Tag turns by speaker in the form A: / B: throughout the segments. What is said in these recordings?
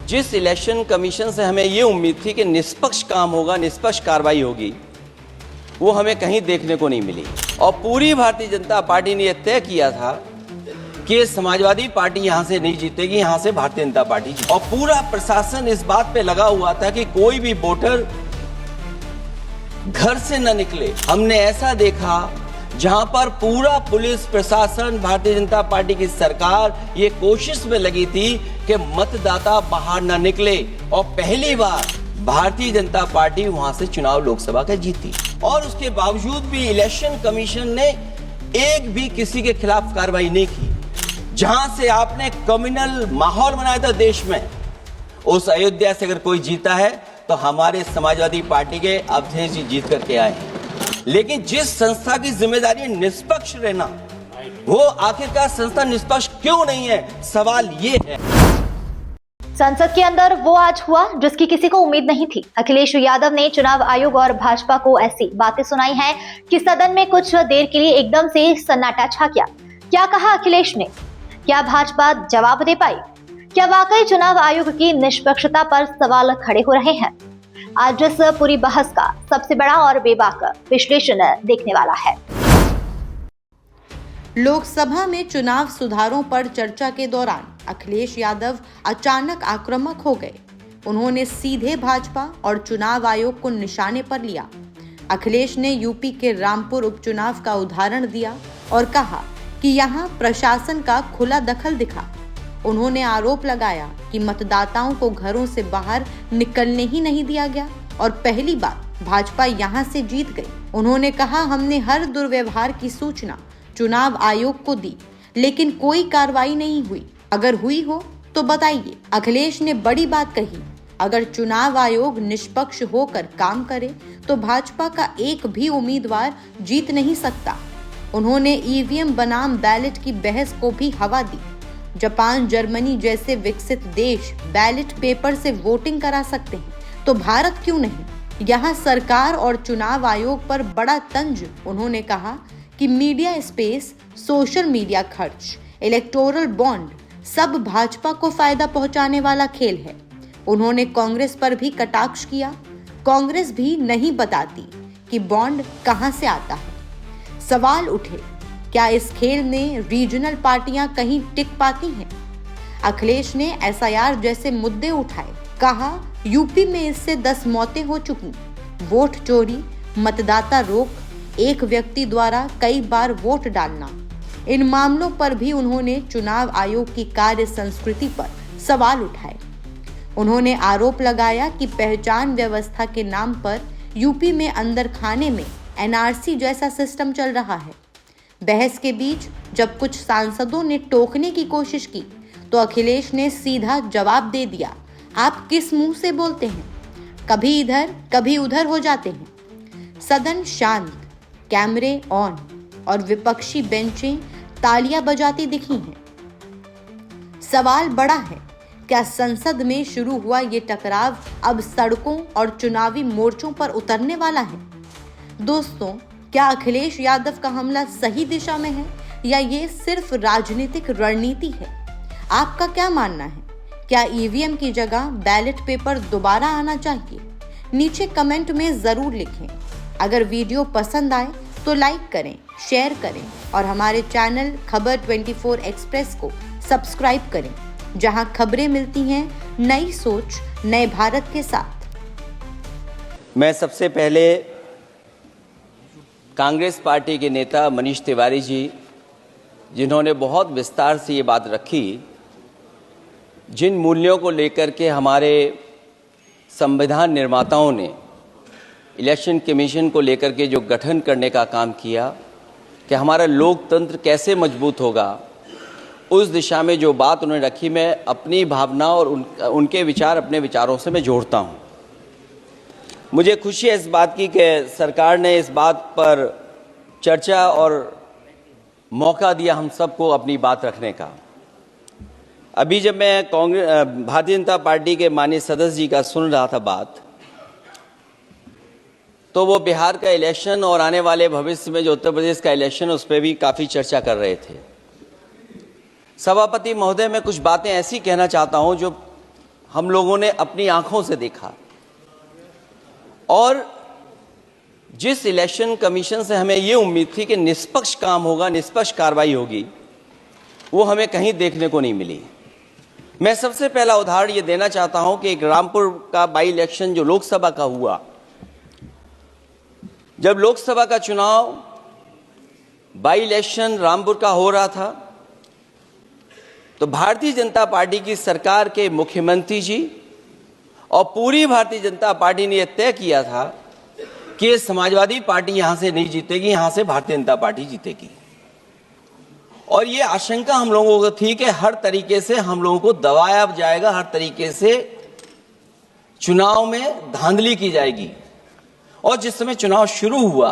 A: जिस election commission से हमें ये उम्मीद थी कि निष्पक्ष काम होगा, निष्पक्ष कार्रवाई होगी, वो हमें कहीं देखने को नहीं मिली। और पूरी भारतीय जनता पार्टी ने यह तय किया था कि समाजवादी पार्टी यहां से नहीं जीतेगी, यहां से भारतीय जनता पार्टी जीतेगी। और पूरा प्रशासन इस बात पे लगा हुआ था कि कोई भी वोटर घर से न निकले। हमने ऐसा देखा जहां पर पूरा पुलिस प्रशासन, भारतीय जनता पार्टी की सरकार ये कोशिश में लगी थी कि मतदाता बाहर न निकले, और पहली बार भारतीय जनता पार्टी वहां से चुनाव लोकसभा का जीती। और उसके बावजूद भी इलेक्शन कमीशन ने एक भी किसी के खिलाफ कार्रवाई नहीं की। जहां से आपने कम्युनल माहौल बनाया था देश में, उस अयोध्या से अगर कोई जीता है तो हमारे समाजवादी पार्टी के अवधेश जी जीत करके आए हैं। लेकिन जिस संस्था की जिम्मेदारी है निष्पक्ष रहना, वो आखिरकार संस्था निष्पक्ष क्यों नहीं है, सवाल ये है।
B: संसद के अंदर वो आज हुआ जिसकी किसी को उम्मीद नहीं थी। अखिलेश यादव ने चुनाव आयोग और भाजपा को ऐसी बातें सुनाई हैं कि सदन में कुछ देर के लिए एकदम से सन्नाटा छा गया। क्या कहा अखिलेश ने? क्या भाजपा जवाब दे पाई? क्या वाकई चुनाव आयोग की निष्पक्षता पर सवाल खड़े हो रहे हैं? आज इस पूरी बहस का सबसे बड़ा और बेबाक विश्लेषण देखने वाला है।
C: लोकसभा में चुनाव सुधारों पर चर्चा के दौरान अखिलेश यादव अचानक आक्रामक हो गए। उन्होंने सीधे भाजपा और चुनाव आयोग को निशाने पर लिया। अखिलेश ने यूपी के रामपुर उपचुनाव का उदाहरण दिया और कहा कि यहां प्रशासन का खुला दखल दिखा। उन्होंने आरोप लगाया कि मतदाताओं को घरों से बाहर निकलने ही नहीं दिया गया और पहली बार भाजपा यहां से जीत गई। उन्होंने कहा, हमने हर दुर्व्यवहार की सूचना चुनाव आयोग को दी, लेकिन कोई कार्रवाई नहीं हुई। अगर हुई हो तो बताइए। अखिलेश ने बड़ी बात कही, अगर चुनाव आयोग निष्पक्ष होकर काम करे तो भाजपा का एक भी उम्मीदवार जीत नहीं सकता। उन्होंने ईवीएम बनाम बैलेट की बहस को भी हवा दी। जापान, जर्मनी जैसे विकसित देश बैलेट पेपर से वोटिंग करा सकते हैं, तो भारत क्यों नहीं? यहाँ सरकार और चुनाव आयोग पर बड़ा तंज। उन्होंने कहा कि मीडिया स्पेस, सोशल मीडिया खर्च, इलेक्टोरल बॉन्ड सब भाजपा को फायदा पहुंचाने वाला खेल है। उन्होंने कांग्रेस पर भी कटाक्ष किया। कांग्रेस भी नहीं बताती कि बॉन्ड कहां से आता है। सवाल उठे, क्या इस खेल में रीजनल पार्टियां कहीं टिक पाती हैं? अखिलेश ने एसआईआर जैसे मुद्दे उठाए। कहा, यूपी में इससे 10 मौतें हो चुकी। वोट चोरी, मतदाता रोक, एक व्यक्ति द्वारा कई बार वोट डालना, इन मामलों पर भी उन्होंने चुनाव आयोग की कार्य संस्कृति पर सवाल उठाए। उन्होंने आरोप लगाया कि पहचान व्यवस्था के नाम पर यूपी में अंदर खाने में एनआरसी जैसा सिस्टम चल रहा है। बहस के बीच जब कुछ सांसदों ने टोकने की कोशिश की तो अखिलेश ने सीधा जवाब दे दिया, आप किस मुंह से बोलते हैं? कभी इधर कभी उधर हो जाते हैं। सदन शांत, कैमरे ऑन और विपक्षी बेंचें तालियां बजाती दिखी हैं। सवाल बड़ा है, क्या संसद में शुरू हुआ ये टकराव अब सड़कों और चुनावी मोर्चों पर उतरने वाला है? दोस्तों, क्या अखिलेश यादव का हमला सही दिशा में है या ये सिर्फ राजनीतिक रणनीति है? आपका क्या मानना है? क्या ईवीएम की जगह बैलेट पेपर दोबारा आना चाहिए? नीचे कमेंट में जरूर लिखें। अगर वीडियो पसंद आए तो लाइक करें, शेयर करें और हमारे चैनल खबर 24 एक्सप्रेस को सब्सक्राइब करें, जहां खबरें मिलती हैं नई सोच, नए भारत के साथ।
A: मैं सबसे पहले कांग्रेस पार्टी के नेता मनीष तिवारी जी, जिन्होंने बहुत विस्तार से ये बात रखी, जिन मूल्यों को लेकर के हमारे संविधान निर्माताओं ने इलेक्शन कमीशन को लेकर के जो गठन करने का काम किया कि हमारा लोकतंत्र कैसे मजबूत होगा, उस दिशा में जो बात उन्होंने रखी, मैं अपनी भावना और उनके विचार अपने विचारों से मैं जोड़ता हूँ। मुझे खुशी है इस बात की कि सरकार ने इस बात पर चर्चा और मौका दिया हम सबको अपनी बात रखने का। अभी जब मैं भारतीय जनता पार्टी के माननीय सदस्य जी का सुन रहा था बात, तो वो बिहार का इलेक्शन और आने वाले भविष्य में जो उत्तर प्रदेश का इलेक्शन, उस पर भी काफ़ी चर्चा कर रहे थे। सभापति महोदय, मैं कुछ बातें ऐसी कहना चाहता हूं जो हम लोगों ने अपनी आंखों से देखा और जिस इलेक्शन कमीशन से हमें ये उम्मीद थी कि निष्पक्ष काम होगा, निष्पक्ष कार्रवाई होगी, वो हमें कहीं देखने को नहीं मिली। मैं सबसे पहला उदाहरण ये देना चाहता हूं कि एक रामपुर का बाई इलेक्शन जो लोकसभा का हुआ, जब लोकसभा का चुनाव बाई इलेक्शन रामपुर का हो रहा था तो भारतीय जनता पार्टी की सरकार के मुख्यमंत्री जी और पूरी भारतीय जनता पार्टी ने यह तय किया था कि समाजवादी पार्टी यहां से नहीं जीतेगी, यहां से भारतीय जनता पार्टी जीतेगी। और ये आशंका हम लोगों को थी कि हर तरीके से हम लोगों को दबाया जाएगा, हर तरीके से चुनाव में धांधली की जाएगी। और जिस समय चुनाव शुरू हुआ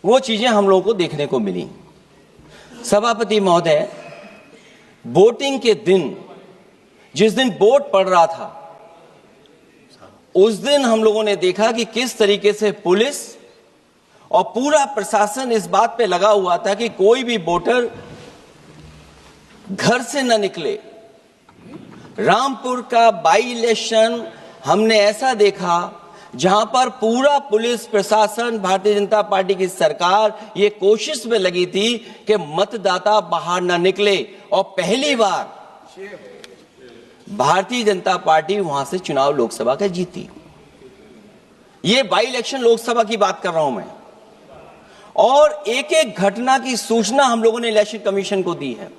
A: वो चीजें हम लोगों को देखने को मिली। सभापति महोदय, वोटिंग के दिन, जिस दिन वोट पड़ रहा था, उस दिन हम लोगों ने देखा कि किस तरीके से पुलिस और पूरा प्रशासन इस बात पे लगा हुआ था कि कोई भी वोटर घर से न निकले। रामपुर का बाई इलेक्शन हमने ऐसा देखा जहां पर पूरा पुलिस प्रशासन, भारतीय जनता पार्टी की सरकार ये कोशिश में लगी थी कि मतदाता बाहर ना निकले और पहली बार भारतीय जनता पार्टी वहां से चुनाव लोकसभा का जीती। ये बाई इलेक्शन लोकसभा की बात कर रहा हूं मैं। और एक एक घटना की सूचना हम लोगों ने इलेक्शन कमीशन को दी है।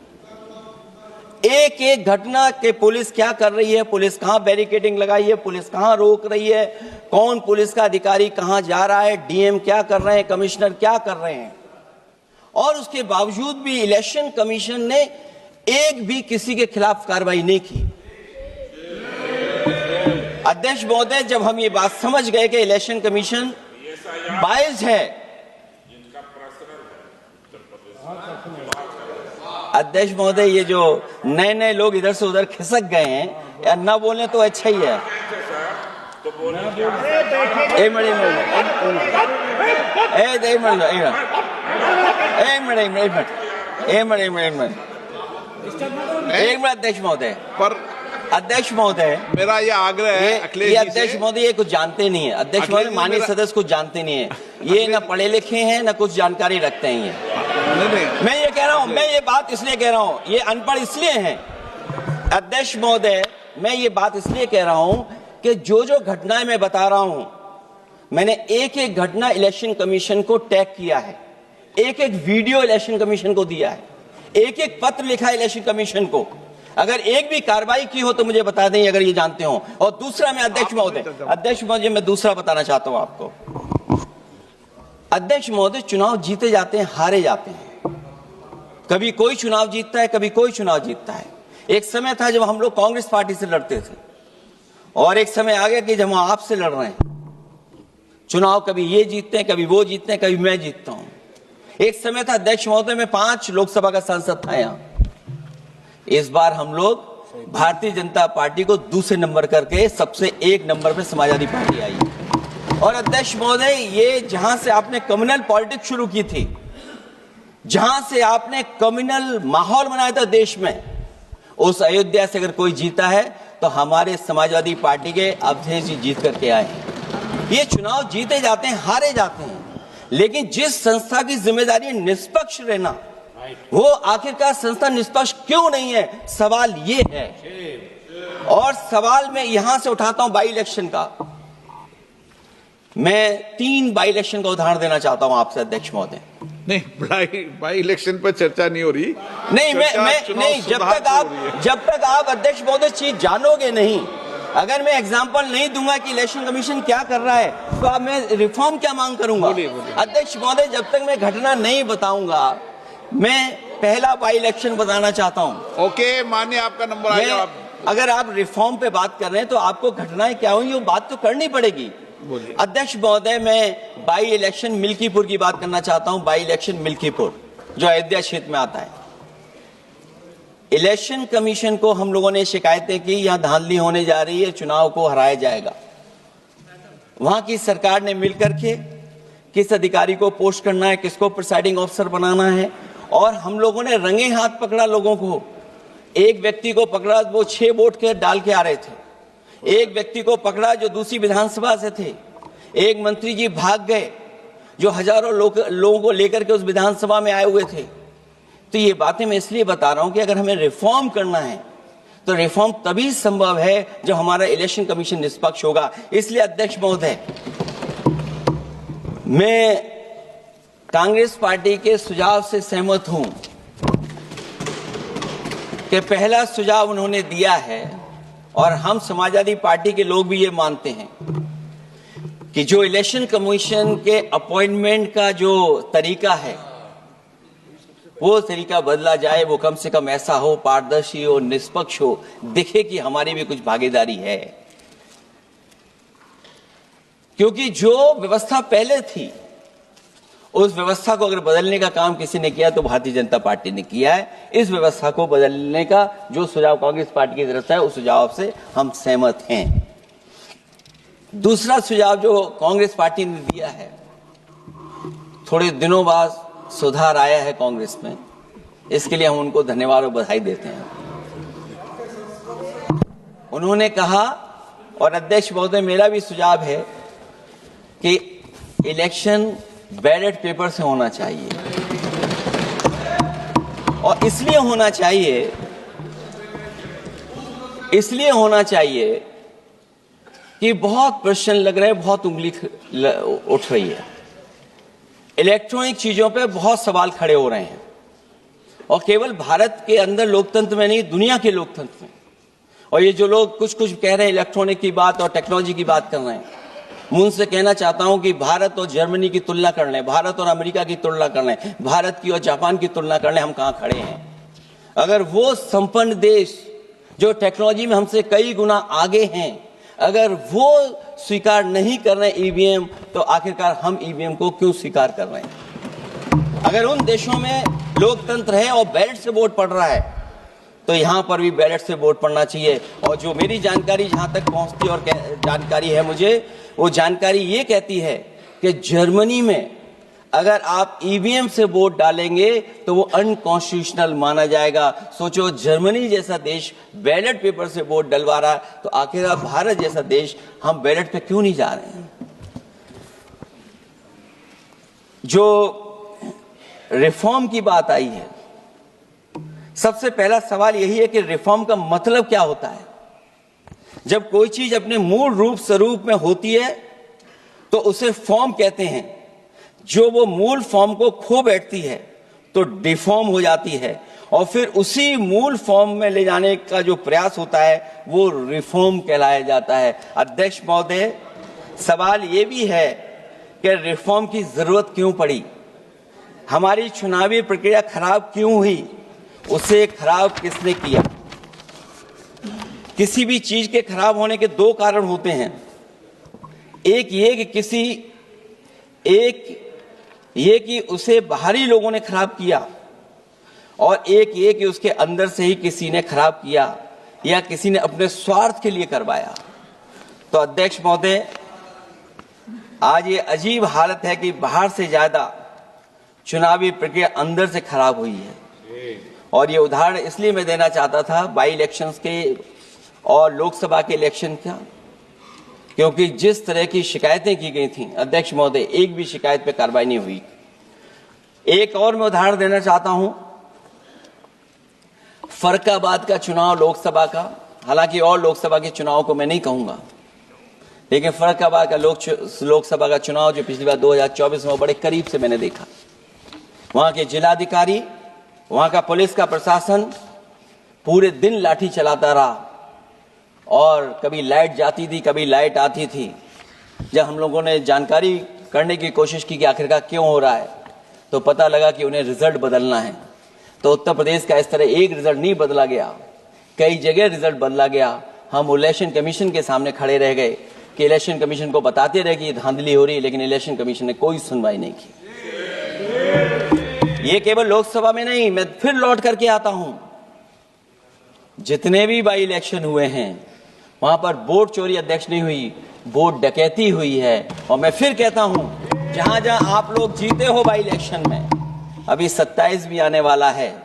A: एक एक घटना के पुलिस क्या कर रही है, पुलिस कहां बैरिकेडिंग लगाई है, पुलिस कहां रोक रही है, कौन पुलिस का अधिकारी कहां जा रहा है, डीएम क्या कर रहे हैं, कमिश्नर क्या कर रहे हैं। और उसके बावजूद भी इलेक्शन कमीशन ने एक भी किसी के खिलाफ कार्रवाई नहीं की। अध्यक्ष महोदय, जब हम ये बात समझ गए कि इलेक्शन कमीशन बायस्ड है, अध्यक्ष महोदय, ये जो नए नए लोग इधर से उधर खिसक गए हैं, या ना बोले तो अच्छा ही है। अध्यक्ष महोदय,
D: पर
A: अध्यक्ष महोदय,
D: मेरा ये आग्रह है
A: ये अध्यक्ष महोदय ये कुछ जानते नहीं है। अध्यक्ष महोदय, माननीय सदस्य कुछ जानते नहीं है, ये ना पढ़े लिखे हैं ना कुछ जानकारी रखते हैं। ये मैं ये कह रहा हूं, मैं ये बात इसलिए कह रहा हूं, ये अनपढ़ इसलिए हैं। अध्यक्ष महोदय, मैं ये बात इसलिए कह रहा हूं कि जो जो घटनाएं मैं बता रहा हूं, मैंने एक एक घटना इलेक्शन कमीशन को टैग किया है, एक एक वीडियो इलेक्शन कमीशन को दिया है, एक एक पत्र लिखा है इलेक्शन कमीशन को। अगर एक भी कार्रवाई की हो तो मुझे बता दें, अगर ये जानते हो। और दूसरा, मैं अध्यक्ष महोदय, मैं दूसरा बताना चाहता हूं आपको। अध्यक्ष महोदय, चुनाव जीते जाते हैं, हारे जाते हैं। कभी कोई चुनाव जीतता है, कभी कोई चुनाव जीतता है। एक समय था जब हम लोग कांग्रेस पार्टी से लड़ते थे, और एक समय आ गया कि जब हम आपसे लड़ रहे हैं चुनाव। कभी ये जीतते हैं, कभी वो जीतते हैं, कभी मैं जीतता हूं। एक समय था अध्यक्ष महोदय, मैं 5 लोकसभा का सांसद था यहां। इस बार हम लोग भारतीय जनता पार्टी को दूसरे नंबर करके सबसे 1 नंबर पे समाजवादी पार्टी आई। और अध्यक्ष महोदय, ये जहां से आपने कम्युनल पॉलिटिक्स शुरू की थी, जहां से आपने कम्युनल माहौल बनाया था देश में, उस अयोध्या से अगर कोई जीता है तो हमारे समाजवादी पार्टी के अवधेश जी जीत करके आए हैं। ये चुनाव जीते जाते हैं, हारे जाते हैं, लेकिन जिस संस्था की जिम्मेदारी निष्पक्ष रहना, वो आखिरकार संस्था निष्पक्ष क्यों नहीं है, सवाल ये है। और सवाल मैं यहां से उठाता हूं बाई इलेक्शन का। मैं 3 बाई इलेक्शन का उदाहरण देना चाहता हूं आपसे अध्यक्ष महोदय।
D: नहीं, बाई इलेक्शन पर चर्चा नहीं हो रही।
A: नहीं, नहीं, जब तक आप अध्यक्ष महोदय चीज जानोगे नहीं, अगर मैं एग्जांपल नहीं दूंगा कि इलेक्शन कमीशन क्या कर रहा है, तो अब मैं रिफॉर्म क्या मांग करूंगा। अध्यक्ष महोदय, जब तक मैं घटना नहीं बताऊंगा, मैं पहला बाई इलेक्शन बताना चाहता हूं।
D: ओके, मानिए आपका नंबर आ गया।
A: अगर आप रिफॉर्म पे बात कर रहे हैं तो आपको घटनाएं क्या हुई वो बात तो करनी पड़ेगी। अध्यक्ष महोदय, मैं बाई इलेक्शन मिल्कीपुर की बात करना चाहता हूं। बाई इलेक्शन मिल्कीपुर जो अयोध्या क्षेत्र में आता है। इलेक्शन कमीशन को हम लोगों ने शिकायतें की, यहां धांधली होने जा रही है, चुनाव को हराया जाएगा। वहां की सरकार ने मिलकर के किस अधिकारी को पोस्ट करना है, किसको प्रिसाइडिंग ऑफिसर बनाना है, और हम लोगों ने रंगे हाथ पकड़ा लोगों को एक व्यक्ति को पकड़ा, वो 6 वोट के डाल के आ रहे थे। एक व्यक्ति को पकड़ा जो दूसरी विधानसभा से थे। एक मंत्री जी भाग गए जो हजारों लोगों को लेकर के उस विधानसभा में आए हुए थे। तो ये बातें मैं इसलिए बता रहा हूं कि अगर हमें रिफॉर्म करना है तो रिफॉर्म तभी संभव है जब हमारा इलेक्शन कमीशन निष्पक्ष होगा। इसलिए अध्यक्ष महोदय, मैं कांग्रेस पार्टी के सुझाव से सहमत हूं कि पहला सुझाव उन्होंने दिया है और हम समाजवादी पार्टी के लोग भी ये मानते हैं कि जो इलेक्शन कमीशन के अपॉइंटमेंट का जो तरीका है वो तरीका बदला जाए। वो कम से कम ऐसा हो, पारदर्शी हो, निष्पक्ष हो, दिखे कि हमारी भी कुछ भागीदारी है। क्योंकि जो व्यवस्था पहले थी उस व्यवस्था को अगर बदलने का काम किसी ने किया तो भारतीय जनता पार्टी ने किया है। इस व्यवस्था को बदलने का जो सुझाव कांग्रेस पार्टी की तरफ से है उस सुझाव से हम सहमत हैं। दूसरा सुझाव जो कांग्रेस पार्टी ने दिया है, थोड़े दिनों बाद सुधार आया है कांग्रेस में, इसके लिए हम उनको धन्यवाद और बधाई देते हैं। उन्होंने कहा, और अध्यक्ष महोदय मेरा भी सुझाव है कि इलेक्शन बैलेट पेपर से होना चाहिए। और इसलिए होना चाहिए कि बहुत प्रश्न लग रहे हैं, बहुत उंगली उठ रही है। इलेक्ट्रॉनिक चीजों पे बहुत सवाल खड़े हो रहे हैं और केवल भारत के अंदर लोकतंत्र में नहीं, दुनिया के लोकतंत्र में। और ये जो लोग कुछ कह रहे हैं इलेक्ट्रॉनिक की बात और टेक्नोलॉजी की बात कर रहे हैं, मैं उनसे कहना चाहता हूं कि भारत और जर्मनी की तुलना कर लें, भारत और अमेरिका की तुलना कर लें, भारत की और जापान की तुलना कर लें, हम कहां खड़े हैं। अगर वो संपन्न देश जो टेक्नोलॉजी में हमसे कई गुना आगे हैं, अगर वो स्वीकार नहीं कर रहे ईवीएम, तो आखिरकार हम ईवीएम को क्यों स्वीकार कर रहे हैं। अगर उन देशों में लोकतंत्र है और बैलेट से वोट पड़ रहा है तो यहां पर भी बैलेट से वोट पड़ना चाहिए। और जो मेरी जानकारी जहां तक पहुंचती और जानकारी है मुझे, वो जानकारी ये कहती है कि जर्मनी में अगर आप ईवीएम से वोट डालेंगे तो वो अनकॉन्स्टिट्यूशनल माना जाएगा। सोचो, जर्मनी जैसा देश बैलेट पेपर से वोट डलवा रहा है, तो आखिर भारत जैसा देश हम बैलेट पे क्यों नहीं जा रहे हैं। जो रिफॉर्म की बात आई है, सबसे पहला सवाल यही है कि रिफॉर्म का मतलब क्या होता है। जब कोई चीज अपने मूल रूप स्वरूप में होती है तो उसे फॉर्म कहते हैं। जो वो मूल फॉर्म को खो बैठती है तो डिफॉर्म हो जाती है, और फिर उसी मूल फॉर्म में ले जाने का जो प्रयास होता है वो रिफॉर्म कहलाया जाता है। अध्यक्ष महोदय, सवाल ये भी है कि रिफॉर्म की जरूरत क्यों पड़ी, हमारी चुनावी प्रक्रिया खराब क्यों हुई, उसे खराब किसने किया। किसी भी चीज के खराब होने के दो कारण होते हैं। एक ये कि उसे बाहरी लोगों ने खराब किया, और एक ये कि उसके अंदर से ही किसी ने खराब किया या किसी ने अपने स्वार्थ के लिए करवाया। तो अध्यक्ष महोदय, आज ये अजीब हालत है कि बाहर से ज्यादा चुनावी प्रक्रिया अंदर से खराब हुई है। और ये उदाहरण इसलिए मैं देना चाहता था बाई इलेक्शंस के और लोकसभा के इलेक्शन का, क्योंकि जिस तरह की शिकायतें की गई थी अध्यक्ष महोदय, एक भी शिकायत पे कार्रवाई नहीं हुई। एक और मैं उदाहरण देना चाहता हूं, फर्रुखाबाद का चुनाव लोकसभा का, हालांकि और लोकसभा के चुनाव को मैं नहीं कहूंगा, लेकिन फर्रुखाबाद का लोकसभा का चुनाव जो पिछली बार 2024 में बड़े करीब से मैंने देखा। वहां के जिलाधिकारी, वहां का पुलिस का प्रशासन पूरे दिन लाठी चलाता रहा, और कभी लाइट जाती थी, कभी लाइट आती थी। जब हम लोगों ने जानकारी करने की कोशिश की कि आखिरकार क्यों हो रहा है, तो पता लगा कि उन्हें रिजल्ट बदलना है। तो उत्तर प्रदेश का इस तरह एक रिजल्ट नहीं बदला गया, कई जगह रिजल्ट बदला गया। हम इलेक्शन कमीशन के सामने खड़े रह गए कि इलेक्शन कमीशन को बताते रहे कि धांधली हो रही है, लेकिन इलेक्शन कमीशन ने कोई सुनवाई नहीं की। ये केवल लोकसभा में नहीं, मैं फिर लौट करके आता हूं, जितने भी बाई इलेक्शन हुए हैं वहां पर वोट चोरी अध्यक्ष नहीं हुई, वोट डकैती हुई है। और मैं फिर कहता हूं, जहां जहां आप लोग जीते हो बाई इलेक्शन में, अभी 27 भी आने वाला है,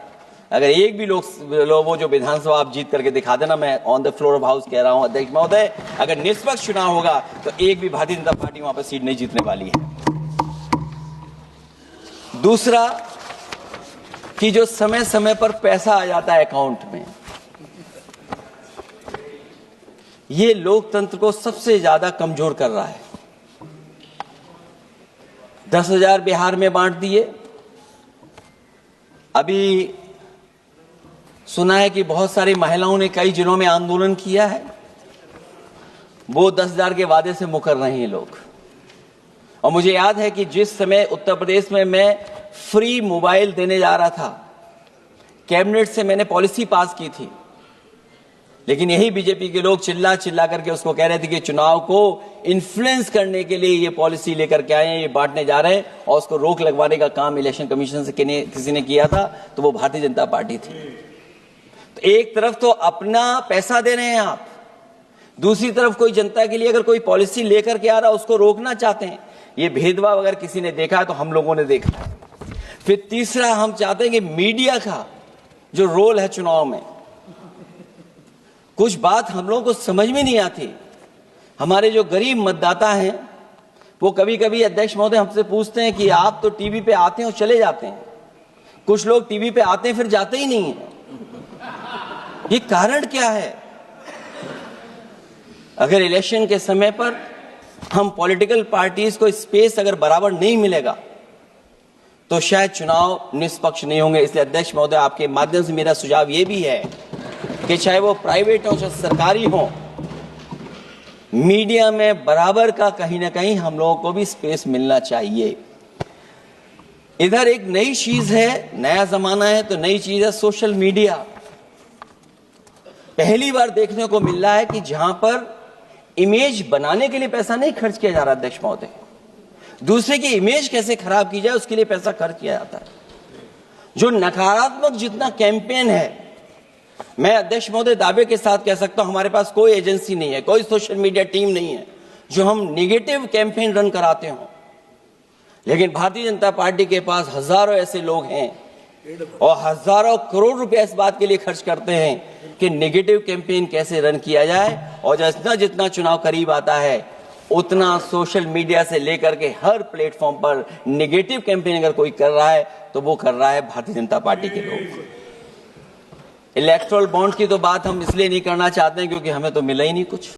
A: अगर एक भी लोग वो जो विधानसभा आप जीत करके दिखा देना, मैं on the floor of house कह रहा हूं अध्यक्ष महोदय, अगर निष्पक्ष चुनाव होगा तो एक भी भारतीय जनता पार्टी वहां पर सीट नहीं जीतने वाली है। दूसरा कि जो समय समय पर पैसा आ जाता है अकाउंट में, ये लोकतंत्र को सबसे ज्यादा कमजोर कर रहा है। 10,000 बिहार में बांट दिए। अभी सुना है कि बहुत सारी महिलाओं ने कई जिलों में आंदोलन किया है, वो 10,000 के वादे से मुकर रहे हैं लोग। और मुझे याद है कि जिस समय उत्तर प्रदेश में मैं फ्री मोबाइल देने जा रहा था, कैबिनेट से मैंने पॉलिसी पास की थी, लेकिन यही बीजेपी के लोग चिल्ला चिल्ला करके उसको कह रहे थे कि चुनाव को इन्फ्लुएंस करने के लिए ये पॉलिसी लेकर के आए हैं, ये बांटने जा रहे हैं, और उसको रोक लगवाने का काम इलेक्शन कमीशन से किसी ने किया था, तो वो भारतीय जनता पार्टी थी। तो एक तरफ तो अपना पैसा दे रहे हैं आप, दूसरी तरफ कोई जनता के लिए अगर कोई पॉलिसी लेकर के आ रहा है उसको रोकना चाहते हैं। ये भेदभाव अगर किसी ने देखा है तो हम लोगों ने देखा है। फिर तीसरा, हम चाहते हैं कि मीडिया का जो रोल है चुनाव में, कुछ बात हम लोगों को समझ में नहीं आती। हमारे जो गरीब मतदाता हैं वो कभी कभी अध्यक्ष महोदय हमसे पूछते हैं कि आप तो टीवी पे आते हैं और चले जाते हैं, कुछ लोग टीवी पे आते हैं फिर जाते ही नहीं है, ये कारण क्या है? अगर इलेक्शन के समय पर हम पॉलिटिकल पार्टीज को स्पेस अगर बराबर नहीं मिलेगा तो शायद चुनाव निष्पक्ष नहीं होंगे। इसलिए अध्यक्ष महोदय, आपके माध्यम से मेरा सुझाव ये भी है कि चाहे वो प्राइवेट हो चाहे सरकारी हो, मीडिया में बराबर का कहीं ना कहीं हम लोगों को भी स्पेस मिलना चाहिए। इधर एक नई चीज है, नया जमाना है, तो नई चीज है सोशल मीडिया। पहली बार देखने को मिल रहा है कि जहां पर इमेज बनाने के लिए पैसा नहीं खर्च किया जा रहा अध्यक्ष महोदय, दूसरे की इमेज कैसे खराब की जाए उसके लिए पैसा खर्च किया जाता है। जो नकारात्मक जितना कैंपेन है, मैं अध्यक्ष महोदय दावे के साथ कह सकता हूं, हमारे पास कोई एजेंसी नहीं है, कोई सोशल मीडिया टीम नहीं है जो हम नेगेटिव कैंपेन रन कराते हो, लेकिन भारतीय जनता पार्टी के पास हजारों ऐसे लोग हैं और हजारों करोड़ रुपए इस बात के लिए खर्च करते हैं कि नेगेटिव कैंपेन कैसे रन किया जाए। और जितना जितना चुनाव करीब आता है उतना सोशल मीडिया से लेकर के हर प्लेटफॉर्म पर नेगेटिव कैंपेन अगर कोई कर रहा है तो वो कर रहा है भारतीय जनता पार्टी के लोग। इलेक्टोरल बॉन्ड की तो बात हम इसलिए नहीं करना चाहते हैं क्योंकि हमें तो मिला ही नहीं कुछ।